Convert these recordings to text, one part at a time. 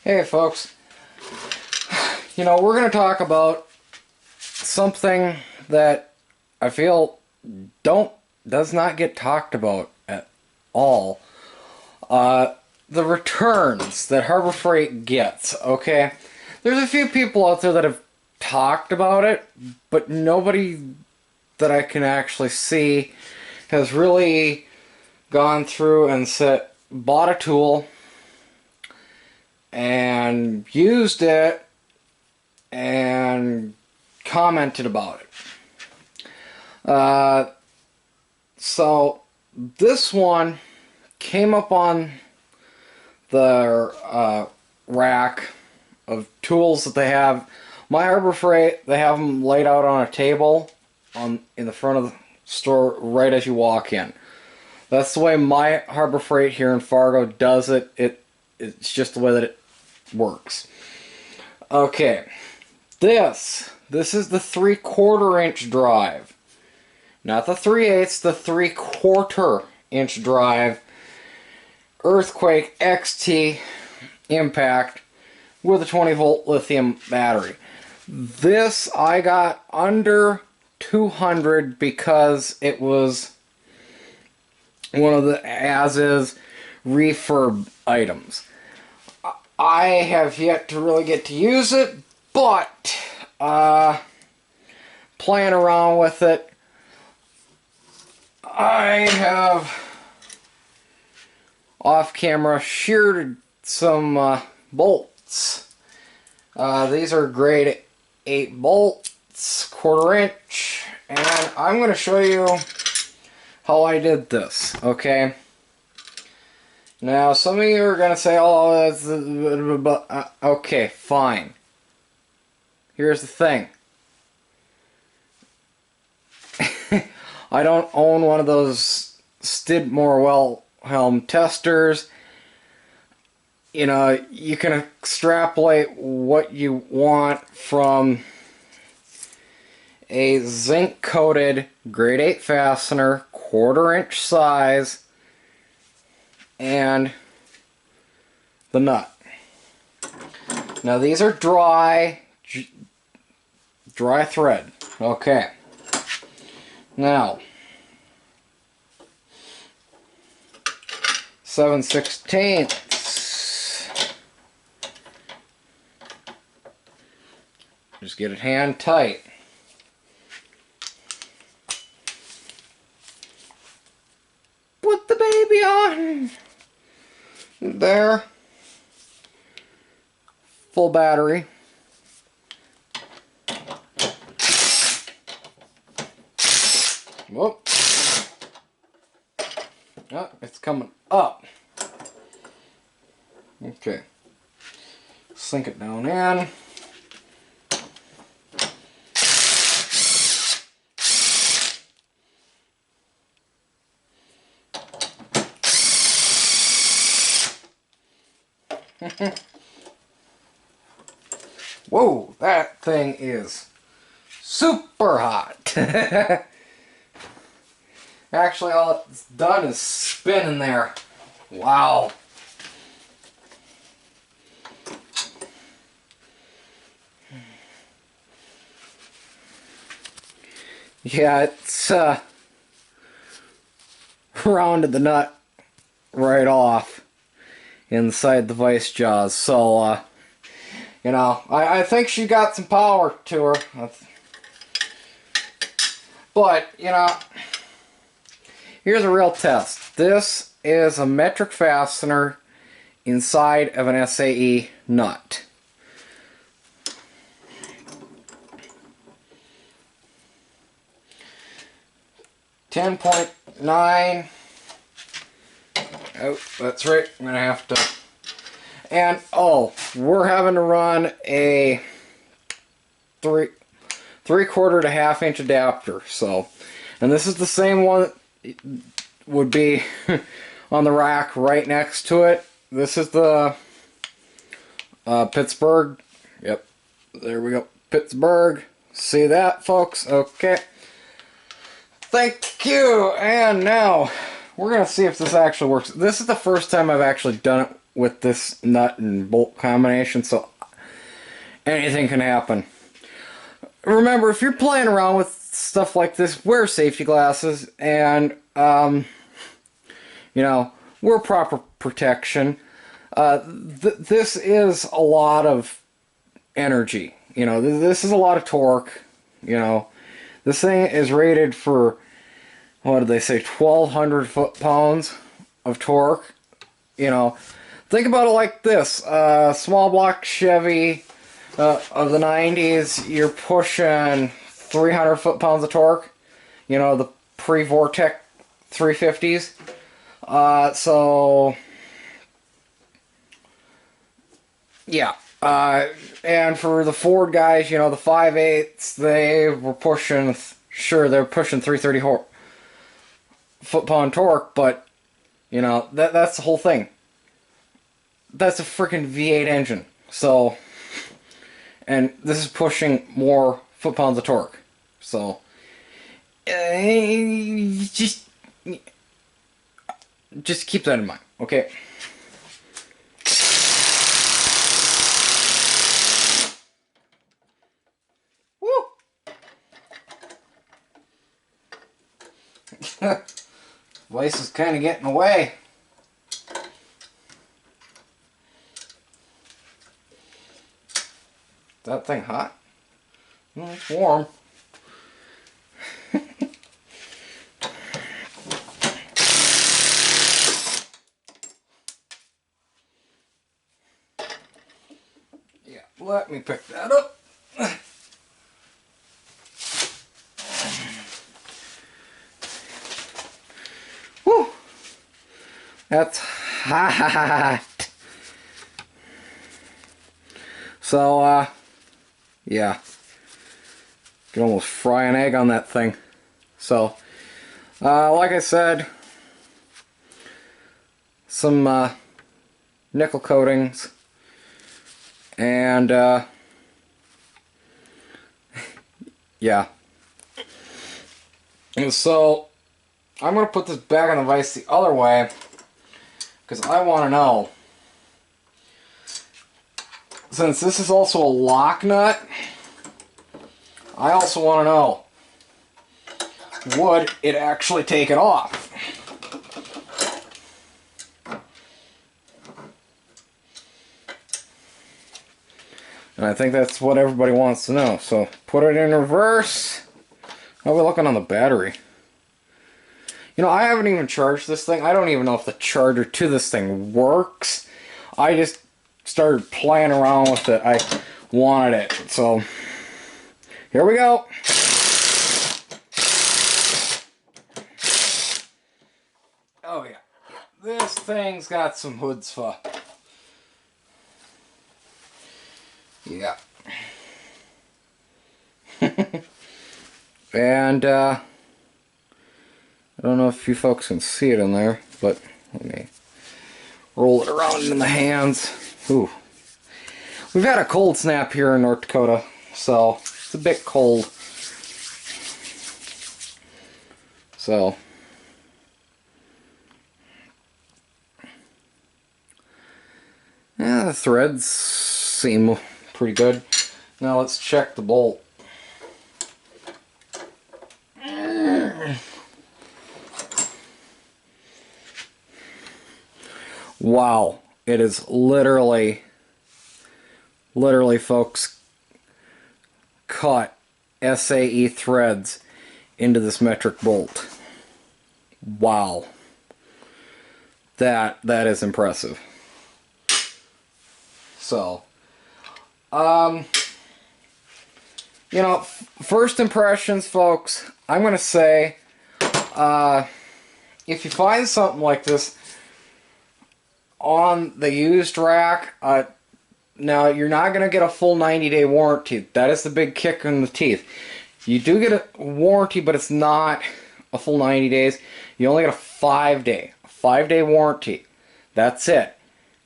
Hey folks, we're going to talk about something that I feel does not get talked about at all. The returns that Harbor Freight gets, okay? There's a few people out there that have talked about it, but nobody that I can actually see has really gone through and bought a tool and used it and commented about it. So this one came up on the rack of tools that they have. My Harbor Freight, they have them laid out on a table in the front of the store right as you walk in. That's the way my Harbor Freight here in Fargo does it. It's just the way that it works. Okay, this is the 3/4 inch drive, not the 3/8, the 3/4 inch drive. Earthquake XT impact with a 20-volt lithium battery. This I got under 200 because it was one of the as-is refurb items. I have yet to really get to use it, but playing around with it, I have off camera sheared some bolts. These are grade 8 bolts, 1/4 inch, and I'm going to show you how I did this, okay? Now, some of you are going to say, oh, that's... okay, fine. Here's the thing. I don't own one of those Skidmore Wilhelm testers. You know, you can extrapolate what you want from a zinc-coated grade 8 fastener, 1/4 inch size, and the nut. Now these are dry thread. Okay. Now 7/16. Just get it hand tight. Put the baby on. There. Full battery. Whoop. Oh, it's coming up. Okay. Sink it down in. Whoa, that thing is super hot. Actually, all it's done is spinning there. Wow. Yeah, it's rounded the nut right off inside the vice jaws. So, I think she got some power to her. But, here's a real test. This is a metric fastener inside of an SAE nut. .9. Oh, that's right. I'm gonna have to. And we're having to run a 3/4 to 1/2 inch adapter. So, and this is the same one that would be on the rack right next to it. This is the Pittsburgh. Yep, there we go. Pittsburgh. See that, folks? Okay. Thank you. And now we're gonna see if this actually works. This is the first time I've actually done it with this nut and bolt combination, so anything can happen. Remember, if you're playing around with stuff like this, wear safety glasses and, you know, wear proper protection. This is a lot of energy. You know, this is a lot of torque. You know, this thing is rated for, what did they say, 1,200 foot-pounds of torque. You know, think about it like this. Small block Chevy of the 90s, you're pushing 300 foot-pounds of torque. You know, the pre-Vortec 350s. So, yeah. And for the Ford guys, you know, the 5.8s, they were pushing, sure, they're pushing 330 foot-pound torque, but, you know, that's the whole thing. That's a freaking V8 engine. So, and this is pushing more foot-pounds of torque. So, just keep that in mind, okay? Woo! Voice is kind of getting away. That thing hot? No, it's warm. Yeah, let me pick that up. Woo! That's hot. So, yeah. Could almost fry an egg on that thing. So, like I said, some nickel coatings, and yeah. And so, I'm going to put this back on the vise the other way, because I want to know, since this is also a lock nut, I also want to know, would it actually take it off? And I think that's what everybody wants to know. So, put it in reverse. How are we looking on the battery? You know, I haven't even charged this thing. I don't even know if the charger to this thing works. I just started playing around with it. I wanted it. So, here we go. Oh yeah. This thing's got some chutzpah. Yeah. And, I don't know if you folks can see it in there, but let me roll it around in the hands. Ooh. We've had a cold snap here in North Dakota, so it's a bit cold. So, yeah, the threads seem pretty good. Now let's check the bolt. Wow, it is literally folks, cut SAE threads into this metric bolt. Wow. That is impressive. So, you know, first impressions, folks, I'm going to say, if you find something like this on the used rack, now you're not going to get a full 90-day warranty. That is the big kick in the teeth. You do get a warranty, but it's not a full 90 days. You only get a 5-day warranty. That's it.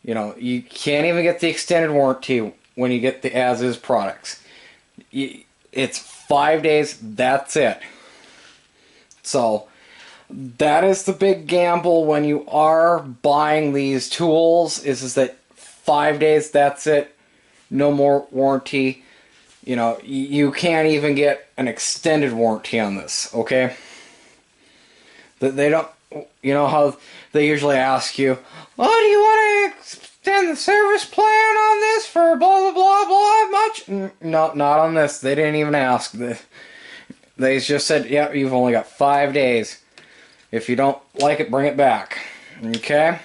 You know, you can't even get the extended warranty when you get the as-is products. It's 5 days, that's it. So, That is the big gamble when you are buying these tools, is that 5 days, that's it. No more warranty. You know, you can't even get an extended warranty on this, okay? They don't, you know how they usually ask you, oh, do you want to extend the service plan on this for blah, blah, blah, blah, much? No, not on this. They didn't even ask. They just said, yeah, you've only got 5 days. If you don't like it, bring it back. Okay?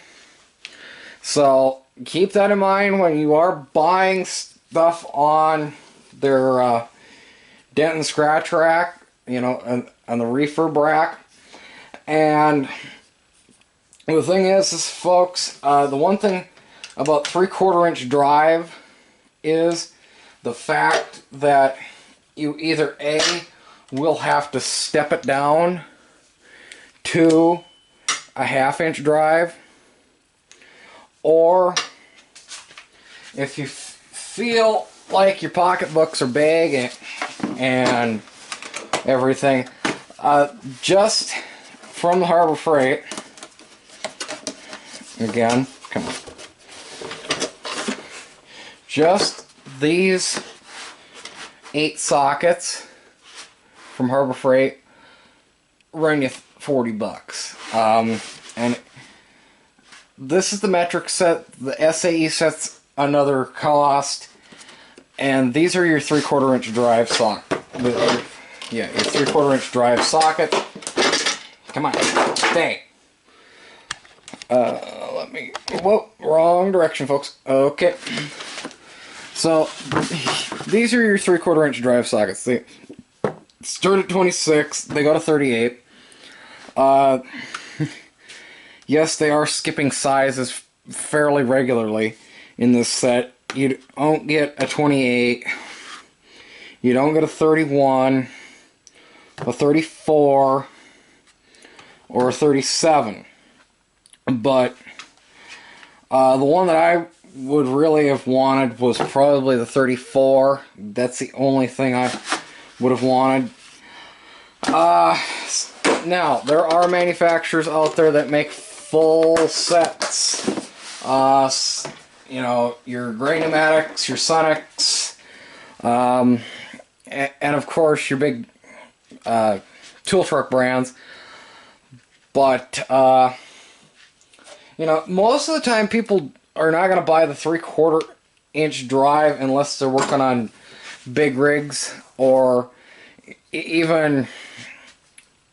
So, keep that in mind when you are buying stuff on their dent and scratch rack, you know, on the refurb rack. And the thing is folks, the one thing about 3/4 inch drive is the fact that you either A, will have to step it down to a 1/2 inch drive, or if you feel like your pocketbooks are big and everything, just from the Harbor Freight, again, come on, just these 8 sockets from Harbor Freight run you $40. And this is the metric set. The SAE set's another cost, and these are your 3/4 inch drive socket. Yeah, your 3/4 inch drive socket. Come on, stay. Let me. Whoa, wrong direction, folks. Okay. So these are your 3/4 inch drive sockets. They start at 26. They go to 38. Yes, they are skipping sizes fairly regularly in this set. You don't get a 28. You don't get a 31, a 34, or a 37. But the one that I would really have wanted was probably the 34. That's the only thing I would have wanted. Now, there are manufacturers out there that make full sets. You know, your Gray Pneumatics, your Sonics, and of course your big tool truck brands. But, you know, most of the time people are not going to buy the 3/4 inch drive unless they're working on big rigs, or even,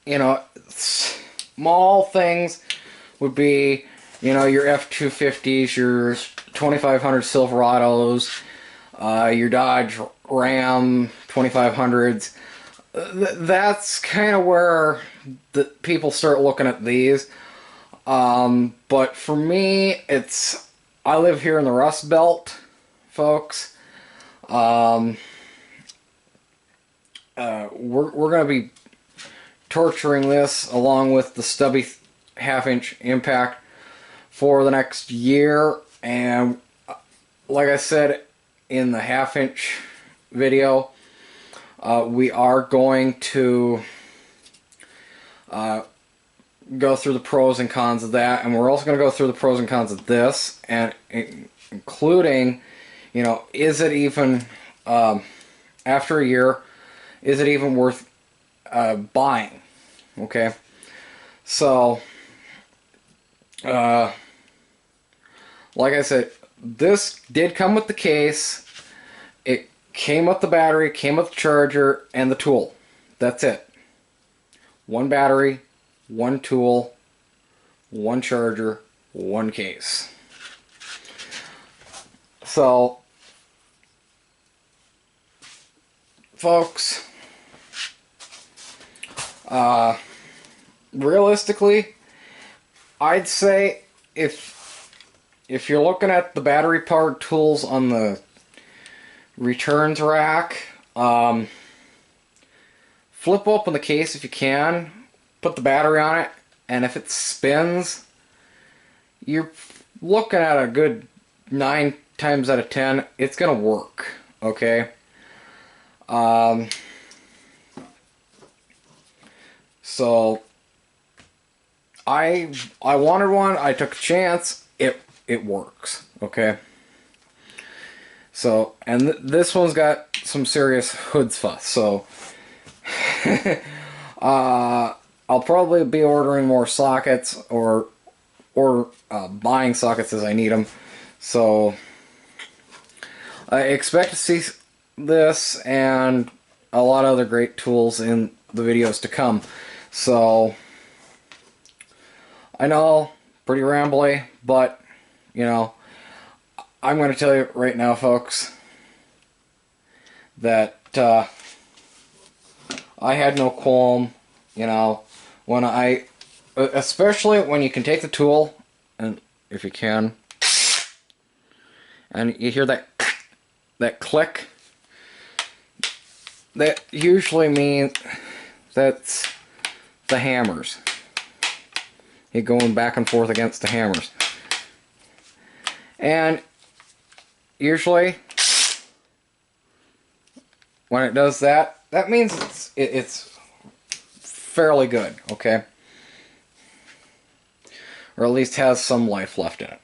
you know, small things would be, you know, your F-250s, your 2500 Silverados, your Dodge Ram 2500s. That's kind of where the people start looking at these. But for me, I live here in the Rust Belt, folks. We're going to be torturing this along with the stubby 1/2 inch impact for the next year. And like I said in the 1/2 inch video, we are going to go through the pros and cons of that, and we're also going to go through the pros and cons of this, and including, you know, is it even, after a year, is it even worth buying? Okay, so like I said, this did come with the case. It came with the battery, came with the charger, and the tool. That's it. One battery, one tool, one charger, one case. So, folks, realistically, I'd say if you're looking at the battery powered tools on the returns rack, flip open the case if you can, put the battery on it, and if it spins, you're looking at a good 9 times out of 10 it's gonna work. Okay, so I wanted one. I took a chance. It works. Okay. So, and this one's got some serious chutzpah. So, I'll probably be ordering more sockets or buying sockets as I need them. So, I expect to see this and a lot of other great tools in the videos to come. So, I know, pretty rambly, but, you know, I'm going to tell you right now, folks, that I had no qualm, you know, when especially when you can take the tool, and if you can, and you hear that click, that usually means that's the hammers. You're going back and forth against the hammers. And usually, when it does that, that means it's fairly good, okay? Or at least has some life left in it.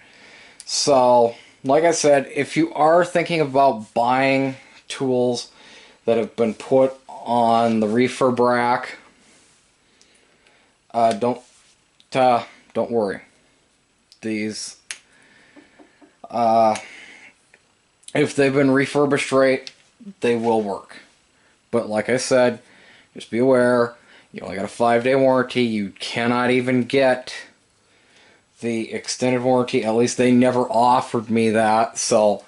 So, like I said, if you are thinking about buying tools that have been put on the refurb rack, don't worry. These, if they've been refurbished right, they will work. But like I said, just be aware, you only got a 5-day warranty. You cannot even get the extended warranty. At least they never offered me that. So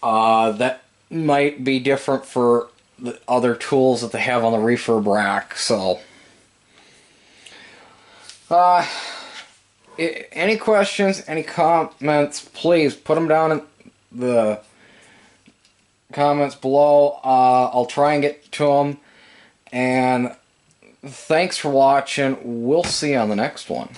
that might be different for the other tools that they have on the refurb rack. So any questions, any comments, please put them down in the comments below. I'll try and get to them. And thanks for watching. We'll see you on the next one.